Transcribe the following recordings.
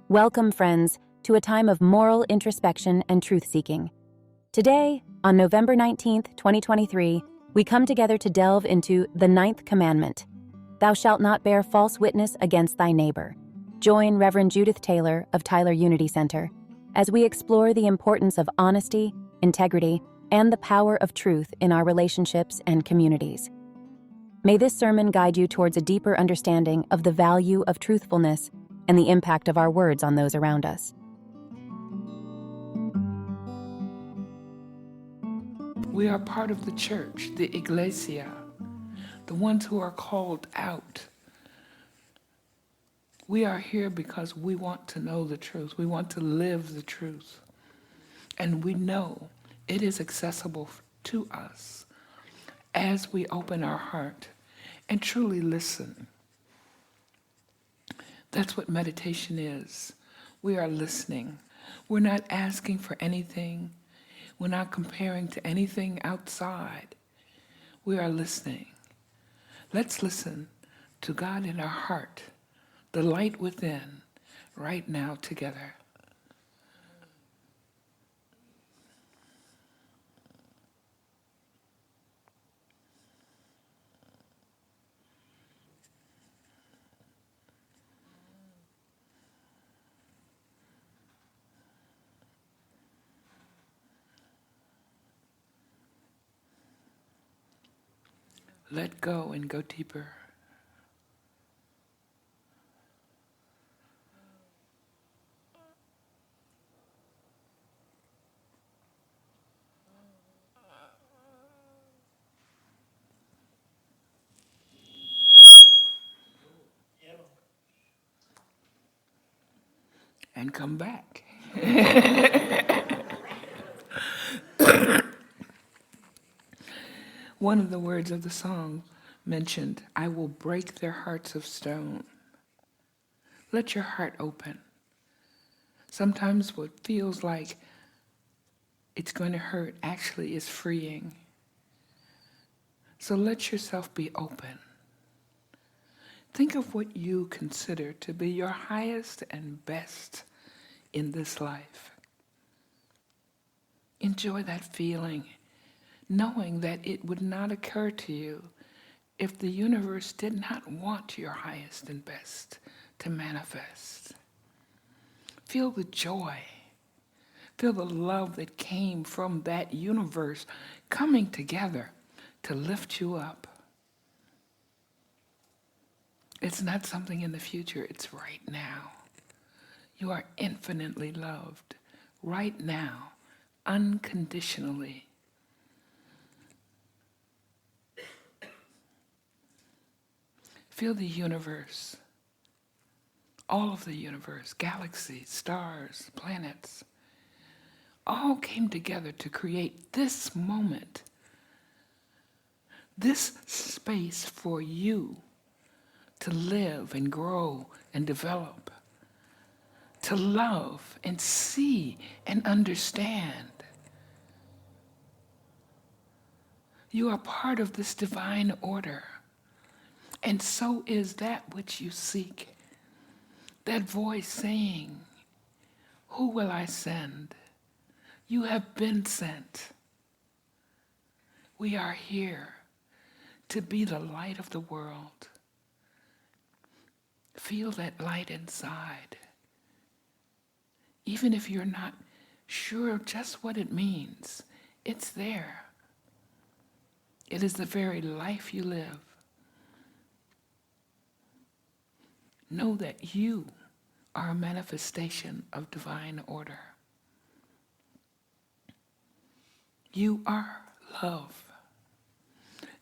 Welcome, friends, to a time of moral introspection and truth-seeking. Today, on November 19th, 2023, we come together to delve into the Ninth Commandment. Thou shalt not bear false witness against thy neighbor. Join Reverend Judith Taylor of Tyler Unity Center as we explore the importance of honesty, integrity, and the power of truth in our relationships and communities. May this sermon guide you towards a deeper understanding of the value of truthfulness and the impact of our words on those around us. We are part of the church, the iglesia, the ones who are called out. We are here because we want to know the truth. We want to live the truth. And we know it is accessible to us as we open our heart and truly listen. That's what meditation is. We are listening. We're not asking for anything. We're not comparing to anything outside. We are listening. Let's listen to God in our heart, the light within, right now together. Let go and go deeper. And come back. One of the words of the song mentioned, I will break their hearts of stone. Let your heart open. Sometimes what feels like it's going to hurt actually is freeing. So let yourself be open. Think of what you consider to be your highest and best in this life. Enjoy that feeling, knowing that it would not occur to you if the universe did not want your highest and best to manifest. Feel the joy. Feel the love that came from that universe coming together to lift you up. It's not something in the future, it's right now. You are infinitely loved right now, unconditionally. Feel the universe, all of the universe, galaxies, stars, planets, all came together to create this moment, this space for you to live and grow and develop, to love and see and understand. You are part of this divine order. And so is that which you seek. That voice saying, who will I send? You have been sent. We are here to be the light of the world. Feel that light inside. Even if you're not sure just what it means, it's there. It is the very life you live. Know that you are a manifestation of divine order. You are love,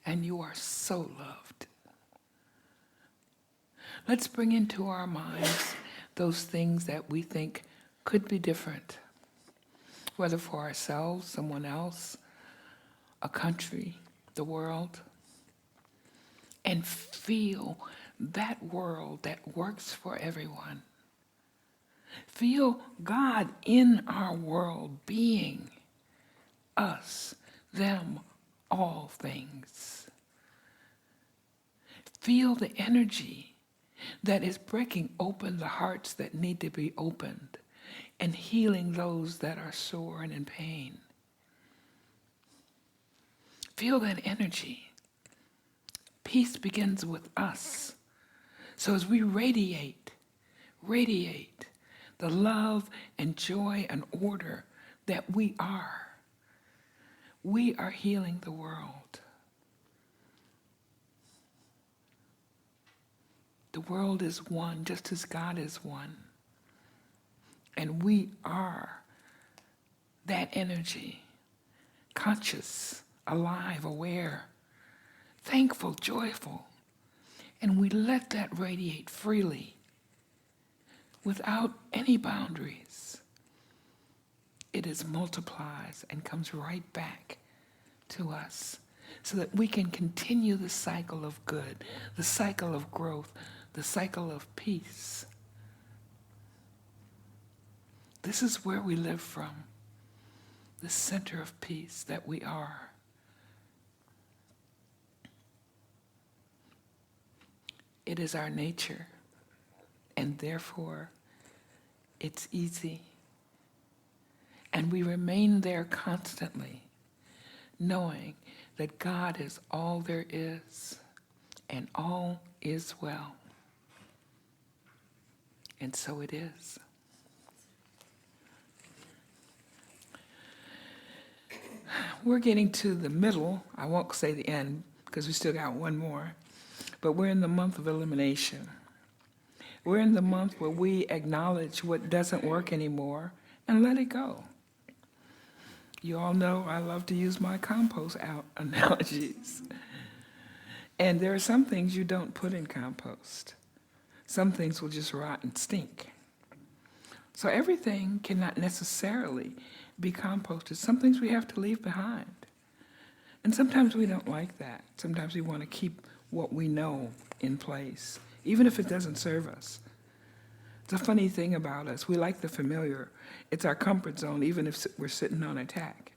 and you are so loved. Let's bring into our minds those things that we think could be different, whether for ourselves, someone else, a country, the world, and feel that world that works for everyone. Feel God in our world being us, them, all things. Feel the energy that is breaking open the hearts that need to be opened and healing those that are sore and in pain. Feel that energy. Peace begins with us. So as we radiate the love and joy and order that we are healing the world. The world is one, just as God is one. And we are that energy, conscious, alive, aware, thankful, joyful. And we let that radiate freely, without any boundaries. It multiplies and comes right back to us so that we can continue the cycle of good, the cycle of growth, the cycle of peace. This is where we live from, the center of peace that we are. It is our nature, and therefore it's easy. And we remain there constantly, knowing that God is all there is, and all is well. And so it is. We're getting to the middle. I won't say the end because we still got one more. But we're in the month of elimination. We're in the month where we acknowledge what doesn't work anymore and let it go. You all know I love to use my compost out analogies. And there are some things you don't put in compost. Some things will just rot and stink. So everything cannot necessarily be composted. Some things we have to leave behind. And sometimes we don't like that. Sometimes we want to keep what we know in place, even if it doesn't serve us. It's a funny thing about us. We like the familiar. It's our comfort zone, even if we're sitting on attack.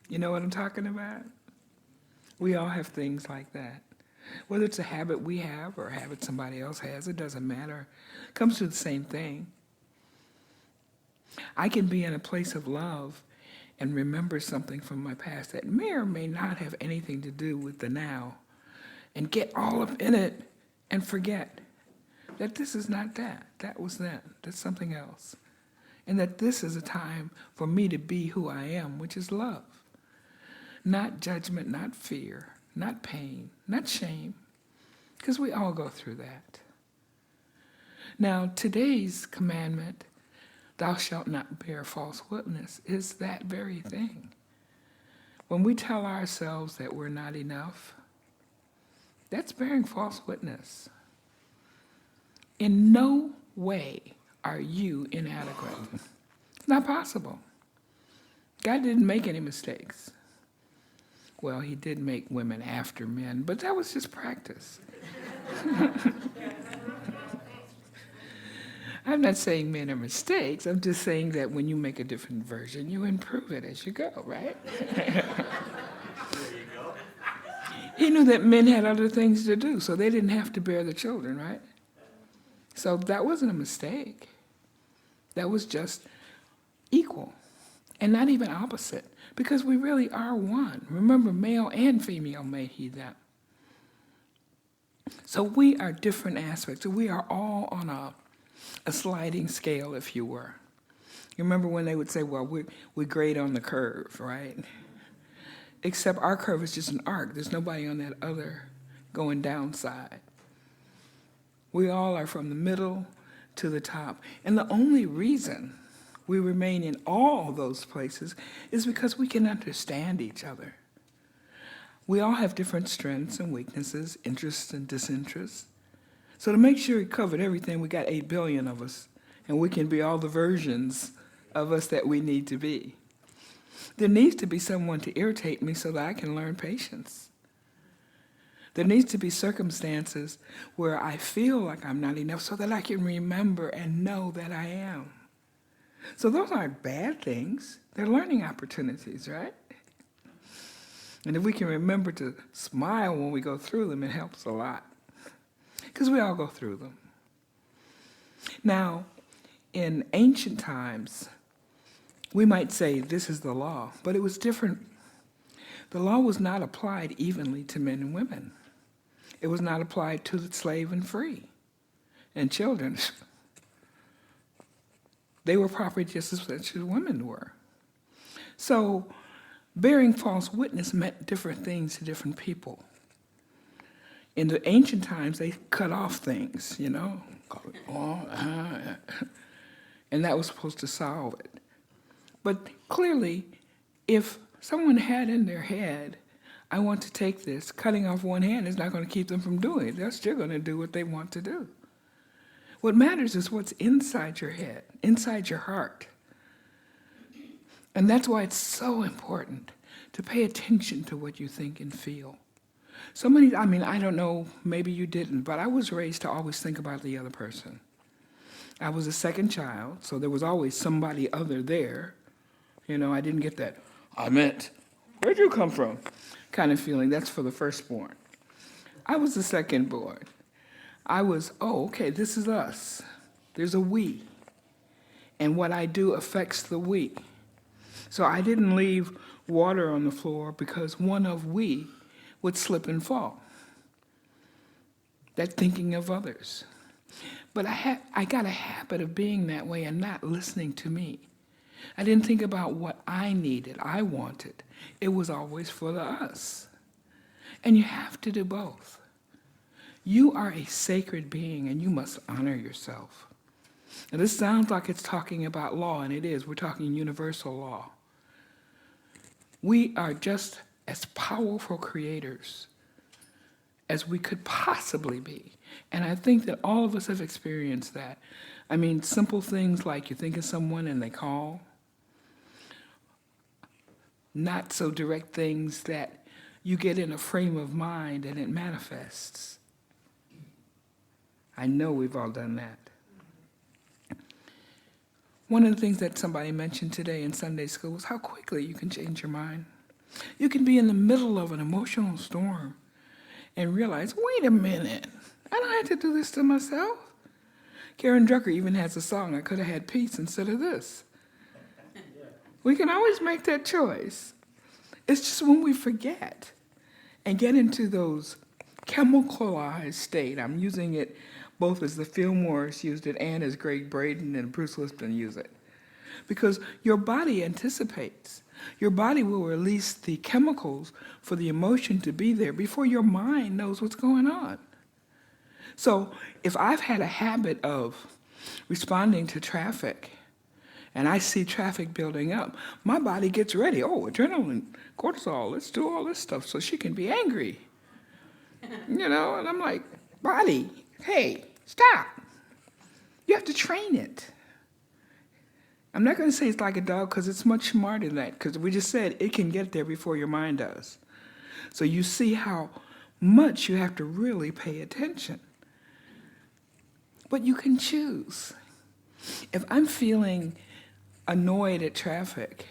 You know what I'm talking about? We all have things like that. Whether it's a habit we have or a habit somebody else has, it doesn't matter. It comes to the same thing. I can be in a place of love and remember something from my past that may or may not have anything to do with the now, and get all up in it and forget that this is not that. That was then. That's something else. And that this is a time for me to be who I am, which is love. Not judgment, not fear, not pain, not shame, because we all go through that. Now, today's commandment, thou shalt not bear false witness, is that very thing. When we tell ourselves that we're not enough, that's bearing false witness. In no way are you inadequate. It's not possible. God didn't make any mistakes. Well, he did make women after men, but that was just practice. I'm not saying men are mistakes. I'm just saying that when you make a different version, you improve it as you go, right? He knew that men had other things to do, so they didn't have to bear the children, right? So that wasn't a mistake. That was just equal and not even opposite, because we really are one. Remember, male and female made he them. So we are different aspects. We are all on a sliding scale, if you were. You remember when they would say, well, we grade on the curve, right? Except our curve is just an arc. There's nobody on that other going downside. We all are from the middle to the top. And the only reason we remain in all those places is because we can understand each other. We all have different strengths and weaknesses, interests and disinterests. So to make sure we covered everything, we got 8 billion of us, and we can be all the versions of us that we need to be. There needs to be someone to irritate me so that I can learn patience. There needs to be circumstances where I feel like I'm not enough so that I can remember and know that I am. So those aren't bad things. They're learning opportunities, right? And if we can remember to smile when we go through them, it helps a lot. Because we all go through them. Now, in ancient times, we might say this is the law, but it was different. The law was not applied evenly to men and women. It was not applied to the slave and free and children. They were property just as much as women were. So bearing false witness meant different things to different people. In the ancient times, they cut off things, and that was supposed to solve it. But clearly, if someone had in their head, I want to take this, cutting off one hand is not going to keep them from doing it. They're still going to do what they want to do. What matters is what's inside your head, inside your heart. And that's why it's so important to pay attention to what you think and feel. I don't know, maybe you didn't, but I was raised to always think about the other person. I was a second child, so there was always somebody other there. I didn't get that, where'd you come from? Kind of feeling. That's for the firstborn. I was the secondborn. I was, okay, this is us. There's a we. And what I do affects the we. So I didn't leave water on the floor because one of we would slip and fall. That thinking of others. But I got a habit of being that way and not listening to me. I didn't think about what I needed, I wanted. It was always for the us. And you have to do both. You are a sacred being and you must honor yourself. Now this sounds like it's talking about law, and it is. We're talking universal law. We are just as powerful creators as we could possibly be. And I think that all of us have experienced that. Simple things like you think of someone and they call. Not so direct things that you get in a frame of mind and it manifests. I know we've all done that. One of the things that somebody mentioned today in Sunday school was how quickly you can change your mind. You can be in the middle of an emotional storm and realize, wait a minute, I don't have to do this to myself. Karen Drucker even has a song, I could have had peace instead of this. We can always make that choice. It's just when we forget and get into those chemicalized state. I'm using it both as the Fillmores used it and as Greg Braden and Bruce Lipton use it. Because your body anticipates. Your body will release the chemicals for the emotion to be there before your mind knows what's going on. So if I've had a habit of responding to traffic and I see traffic building up, my body gets ready. Adrenaline, cortisol, let's do all this stuff so she can be angry. And I'm like, body, hey, stop. You have to train it. I'm not going to say it's like a dog because it's much smarter than that, because we just said it can get there before your mind does. So you see how much you have to really pay attention. But you can choose. If I'm feeling annoyed at traffic,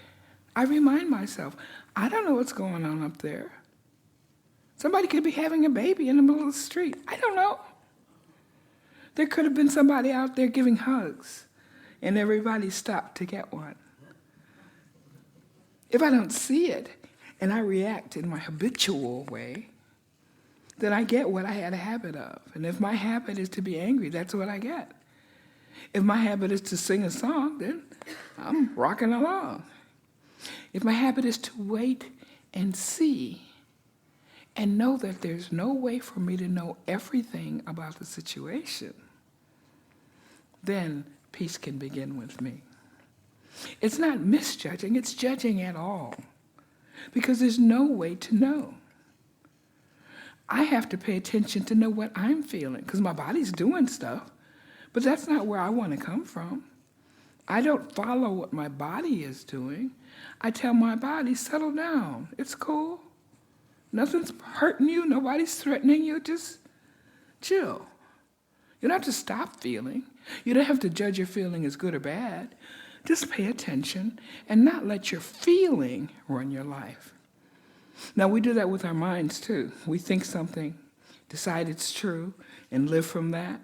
I remind myself, I don't know what's going on up there. Somebody could be having a baby in the middle of the street. I don't know. There could have been somebody out there giving hugs, and everybody stopped to get one. If I don't see it, and I react in my habitual way, then I get what I had a habit of. And if my habit is to be angry, that's what I get. If my habit is to sing a song, then I'm rocking along. If my habit is to wait and see and know that there's no way for me to know everything about the situation, then peace can begin with me. It's not misjudging, it's judging at all. Because there's no way to know. I have to pay attention to know what I'm feeling, because my body's doing stuff, but that's not where I want to come from. I don't follow what my body is doing. I tell my body, settle down. It's cool. Nothing's hurting you. Nobody's threatening you. Just chill. You don't have to stop feeling. You don't have to judge your feeling as good or bad. Just pay attention and not let your feeling run your life. Now, we do that with our minds, too. We think something, decide it's true, and live from that.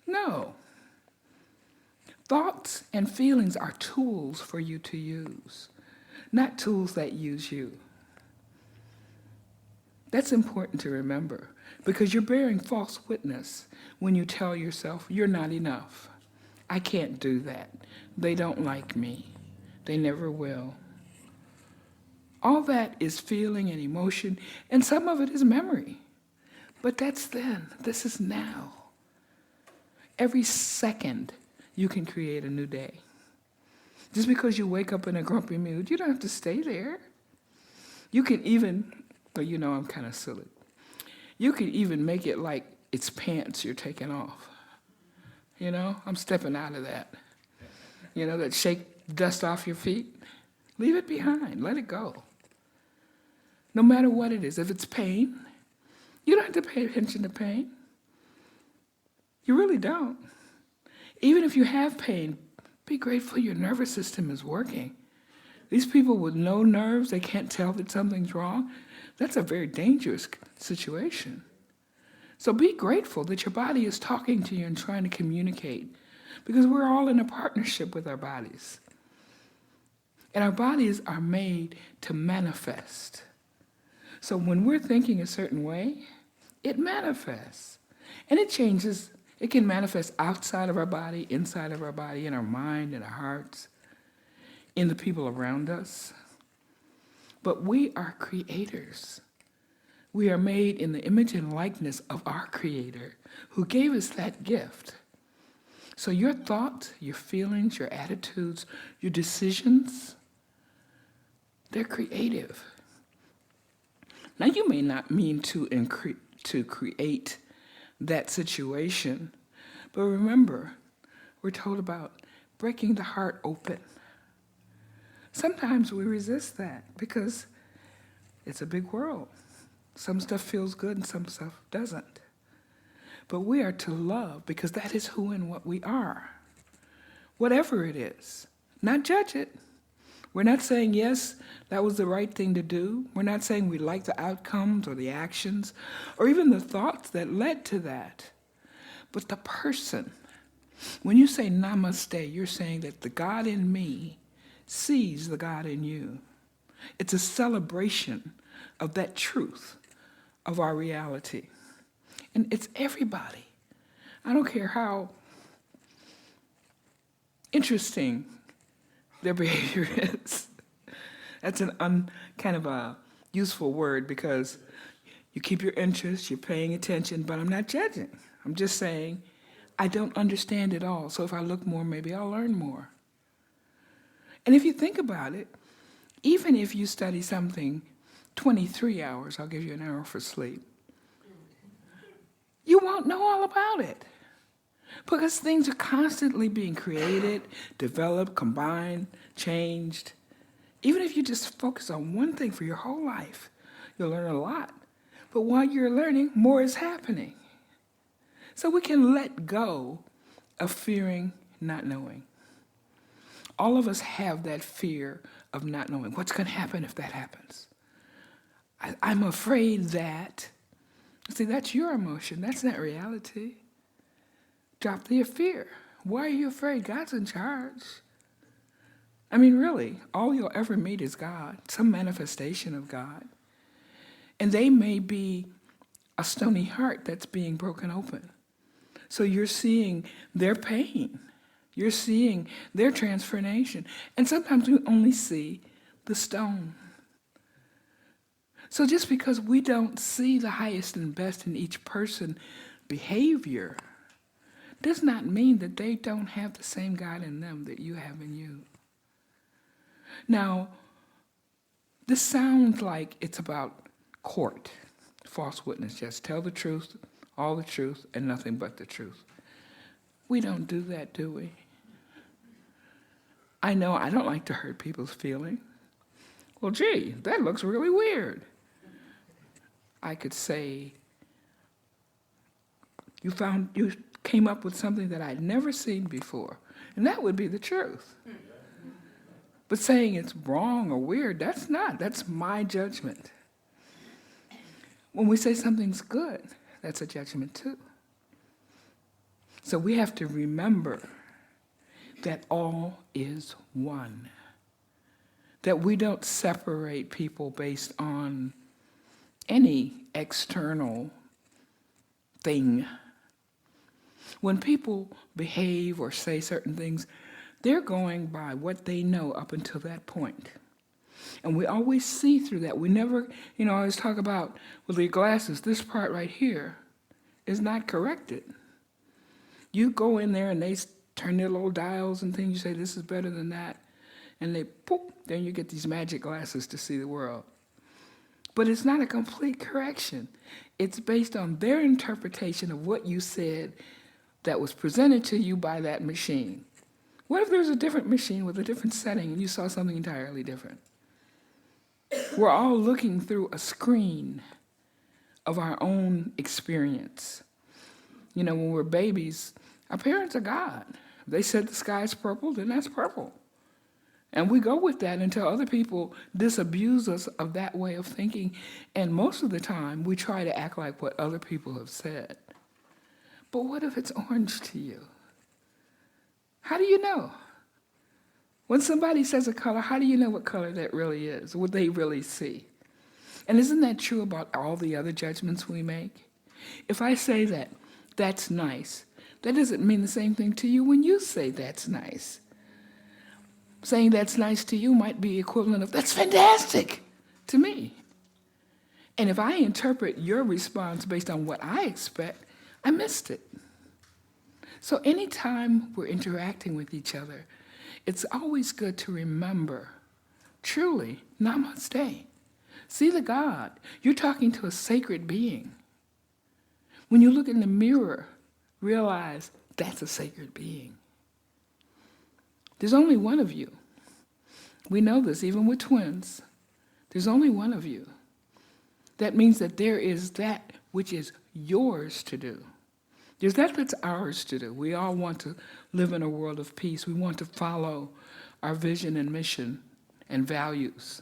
No. Thoughts and feelings are tools for you to use, not tools that use you. That's important to remember, because you're bearing false witness when you tell yourself, you're not enough. I can't do that. They don't like me. They never will. All that is feeling and emotion, and some of it is memory. But that's then. This is now. Every second, you can create a new day. Just because you wake up in a grumpy mood, you don't have to stay there. You can even, well, you know I'm kind of silly. You can even make it like it's pants you're taking off. You know, I'm stepping out of that. You know, that shake dust off your feet. Leave it behind. Let it go. No matter what it is. If it's pain, you don't have to pay attention to pain. You really don't. Even if you have pain, be grateful your nervous system is working. These people with no nerves, they can't tell that something's wrong. That's a very dangerous situation. So be grateful that your body is talking to you and trying to communicate, because we're all in a partnership with our bodies. And our bodies are made to manifest. So when we're thinking a certain way, it manifests. And it changes. It can manifest outside of our body, inside of our body, in our mind, in our hearts, in the people around us. But we are creators. We are made in the image and likeness of our Creator, who gave us that gift. So your thoughts, your feelings, your attitudes, your decisions, they're creative. Now, you may not mean to create that situation, but remember, we're told about breaking the heart open. Sometimes we resist that because it's a big world. Some stuff feels good and some stuff doesn't. But we are to love because that is who and what we are. Whatever it is, not judge it. We're not saying, yes, that was the right thing to do. We're not saying we like the outcomes or the actions or even the thoughts that led to that. But the person, when you say namaste, you're saying that the God in me sees the God in you. It's a celebration of that truth of our reality. And it's everybody. I don't care how interesting their behavior is. That's an kind of a useful word because you keep your interest, you're paying attention, but I'm not judging. I'm just saying I don't understand it all. So if I look more, maybe I'll learn more. And if you think about it, even if you study something 23 hours, I'll give you an hour for sleep, you won't know all about it. Because things are constantly being created, developed, combined, changed. Even if you just focus on one thing for your whole life, you'll learn a lot. But while you're learning, more is happening. So we can let go of fearing not knowing. All of us have that fear of not knowing. What's going to happen if that happens? I'm afraid that. See, that's your emotion. That's not reality. Drop the fear. Why are you afraid? God's in charge. I mean, really, all you'll ever meet is God, some manifestation of God. And they may be a stony heart that's being broken open. So you're seeing their pain. You're seeing their transformation. And sometimes we only see the stone. So just because we don't see the highest and best in each person's behavior does not mean that they don't have the same God in them that you have in you. Now, this sounds like it's about court, false witness. Just tell the truth, all the truth, and nothing but the truth. We don't do that, do we? I know I don't like to hurt people's feelings. Well, gee, that looks really weird. I could say, you came up with something that I'd never seen before. And that would be the truth. But saying it's wrong or weird, that's not. That's my judgment. When we say something's good, that's a judgment too. So we have to remember that all is one. That we don't separate people based on any external thing. When people behave or say certain things, they're going by what they know up until that point. And we always see through that. We never, I always talk about with your glasses, this part right here is not corrected. You go in there and they turn their little dials and things, you say this is better than that, and they poof, then you get these magic glasses to see the world. But it's not a complete correction. It's based on their interpretation of what you said that was presented to you by that machine. What if there's a different machine with a different setting and you saw something entirely different? We're all looking through a screen of our own experience. When we're babies, our parents are God. If they said the sky's purple, then that's purple. And we go with that until other people disabuse us of that way of thinking. And most of the time, we try to act like what other people have said. But what if it's orange to you? How do you know? When somebody says a color, how do you know what color that really is, what they really see? And isn't that true about all the other judgments we make? If I say that that's nice, that doesn't mean the same thing to you when you say that's nice. Saying that's nice to you might be equivalent of that's fantastic to me. And if I interpret your response based on what I expect, I missed it. So anytime we're interacting with each other, it's always good to remember, truly, namaste. See the God. You're talking to a sacred being. When you look in the mirror, realize that's a sacred being. There's only one of you. We know this even with twins. There's only one of you. That means that there is that which is yours to do. There's that that's ours to do. We all want to live in a world of peace. We want to follow our vision and mission and values.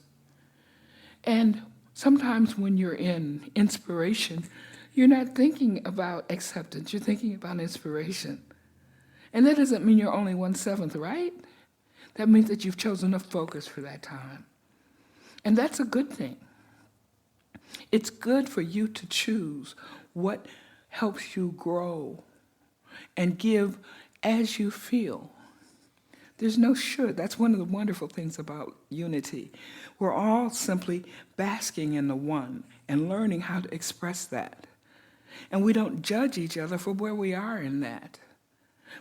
And sometimes when you're in inspiration, you're not thinking about acceptance. You're thinking about inspiration. And that doesn't mean you're only 1/7, right? That means that you've chosen a focus for that time. And that's a good thing. It's good for you to choose what helps you grow and give as you feel. There's no should. That's one of the wonderful things about unity. We're all simply basking in the one and learning how to express that. And we don't judge each other for where we are in that.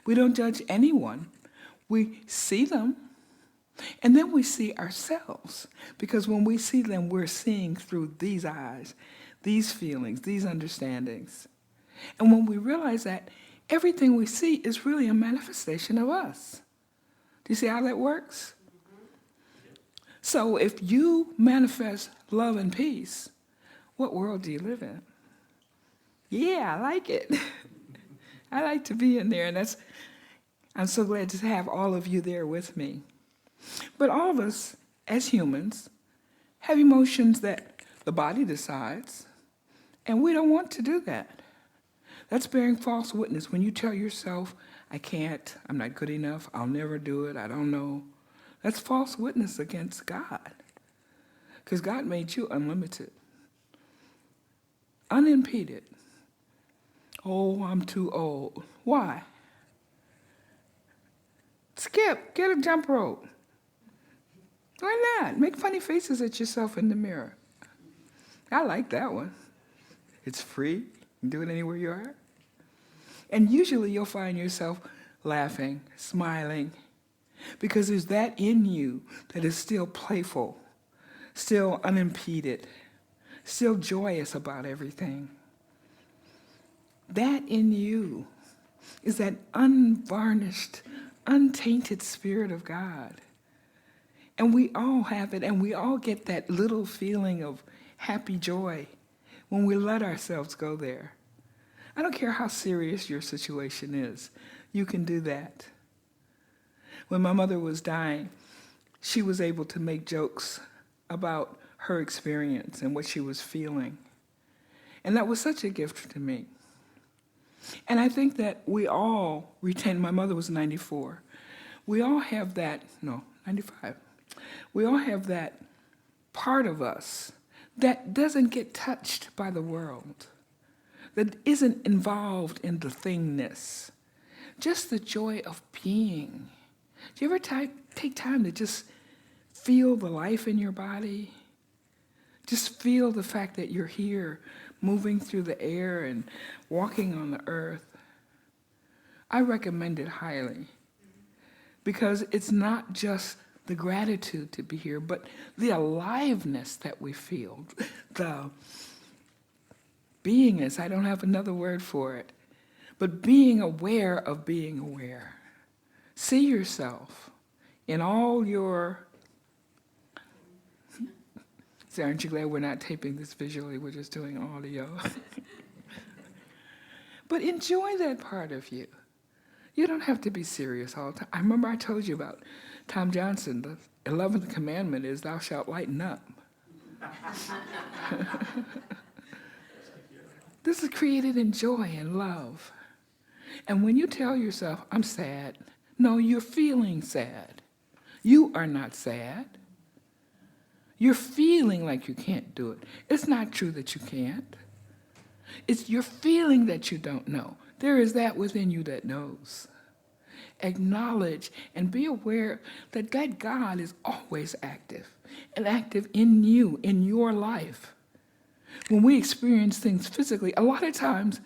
We don't judge anyone. We see them, and then we see ourselves. Because when we see them, we're seeing through these eyes, these feelings, these understandings. And when we realize that, everything we see is really a manifestation of us. Do you see how that works? So if you manifest love and peace, what world do you live in? Yeah, I like it. I like to be in there, and I'm so glad to have all of you there with me. But all of us, as humans, have emotions that the body decides, and we don't want to do that. That's bearing false witness. When you tell yourself, I can't, I'm not good enough, I'll never do it, I don't know. That's false witness against God. Because God made you unlimited, unimpeded. Oh, I'm too old. Why? Skip, get a jump rope. Why not? Make funny faces at yourself in the mirror. I like that one. It's free. You can do it anywhere you are. And usually you'll find yourself laughing, smiling, because there's that in you that is still playful, still unimpeded, still joyous about everything. That in you is that unvarnished, untainted Spirit of God. And we all have it, and we all get that little feeling of happy joy when we let ourselves go there. I don't care how serious your situation is, you can do that. When my mother was dying, she was able to make jokes about her experience and what she was feeling. And that was such a gift to me. And I think that we all retain, my mother was 94. We all have that, no, 95. We all have that part of us that doesn't get touched by the world, that isn't involved in the thingness. Just the joy of being. Do you ever take time to just feel the life in your body? Just feel the fact that you're here, moving through the air and walking on the earth. I recommend it highly because it's not just the gratitude to be here, but the aliveness that we feel, the beingness, I don't have another word for it, but being aware of being aware. See yourself in all your... See, aren't you glad we're not taping this visually, we're just doing audio? But enjoy that part of you. You don't have to be serious all the time. I remember I told you about Tom Johnson, the 11th commandment is thou shalt lighten up. This is created in joy and love. And when you tell yourself, I'm sad, no, you're feeling sad. You are not sad. You're feeling like you can't do it. It's not true that you can't. It's your feeling that you don't know. There is that within you that knows. Acknowledge and be aware that God is always active and active in you, in your life. When we experience things physically, a lot of times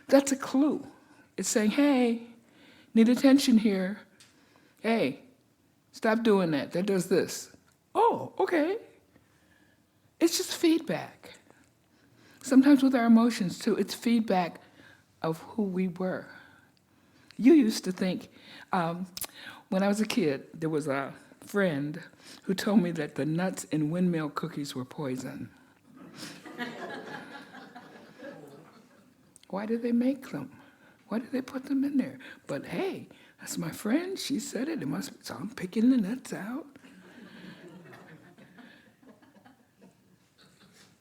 that's a clue. It's saying, hey, need attention here. Hey, stop doing that. That does this. Oh, okay. It's just feedback. Sometimes with our emotions, too, it's feedback of who we were. You used to think, when I was a kid, there was a friend who told me that the nuts in windmill cookies were poison. Why did they make them? Why did they put them in there? But hey, that's my friend. She said it. It must be. So I'm picking the nuts out.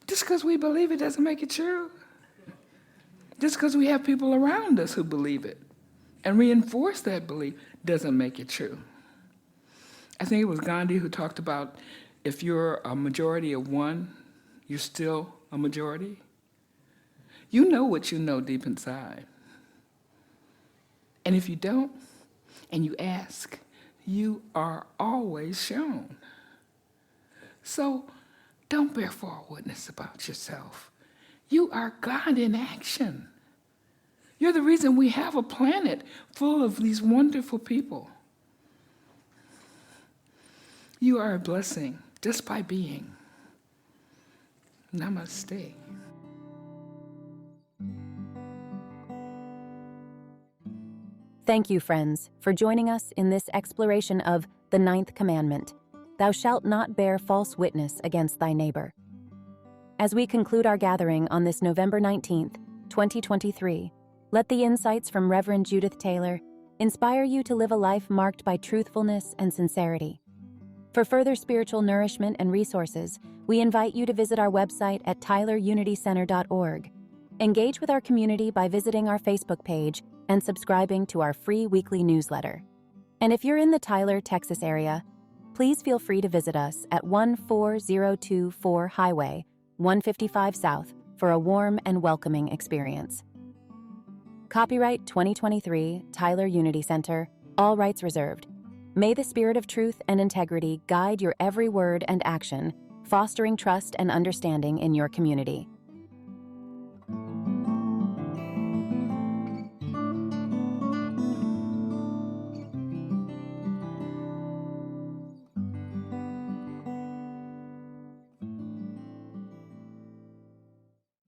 Just because we believe it doesn't make it true. Just because we have people around us who believe it and reinforce that belief doesn't make it true. I think it was Gandhi who talked about if you're a majority of one, you're still a majority. You know what you know deep inside. And if you don't, and you ask, you are always shown. So don't bear false witness about yourself. You are God in action. You're the reason we have a planet full of these wonderful people. You are a blessing just by being. Namaste. Thank you, friends, for joining us in this exploration of the Ninth Commandment. Thou shalt not bear false witness against thy neighbor. As we conclude our gathering on this November 19th, 2023, let the insights from Reverend Judith Taylor inspire you to live a life marked by truthfulness and sincerity. For further spiritual nourishment and resources, we invite you to visit our website at tylerunitycenter.org. Engage with our community by visiting our Facebook page and subscribing to our free weekly newsletter. And if you're in the Tyler, Texas area, please feel free to visit us at 14024 Highway 155 South for a warm and welcoming experience. Copyright 2023, Tyler Unity Center, all rights reserved. May the spirit of truth and integrity guide your every word and action, fostering trust and understanding in your community.